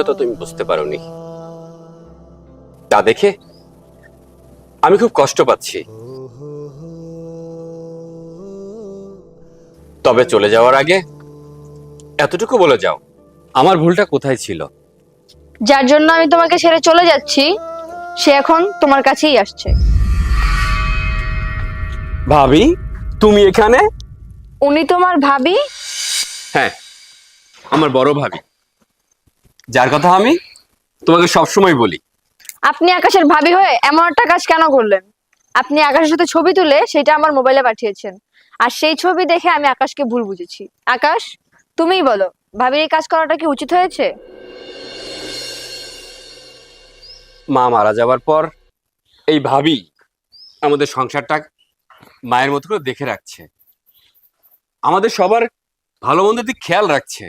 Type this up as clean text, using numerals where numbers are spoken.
হয়তো তুমি বুঝতে পারোনি। তা দেখে আমি খুব কষ্ট পাচ্ছি। তবে চলে যাওয়ার আগে এতটুকু বলে যাও, আমার ভুলটা কোথায় ছিল। যার জন্য আমি তোমাকে ছেড়ে চলে যাচ্ছি সে এখন তোমার কাছেই আসছে। ভাবি, তুমি এখানে? উনি তোমার ভাবি? হ্যাঁ, আমার বড় ভাবি, যার কথা আমি তোমাকে সবসময় বলি। আপনি আকাশের ভাবি হয়ে এমন একটা কাজ কেন করলেন? আপনি আকাশের সাথে ছবি তুলে সেটা আমার মোবাইলে পাঠিয়েছেন, আর সেই ছবি দেখে আমি আকাশকে ভুল বুঝেছি। আকাশ, তুমিই বলো, ভাবির এই কাজ করাটা কি উচিত হয়েছে? মা মারা যাওয়ার পর এই ভাবি আমাদের সংসারটা মায়ের মতো করে দেখে রাখছে, আমাদের সবার ভালো মন্দের দিক খেয়াল রাখছে।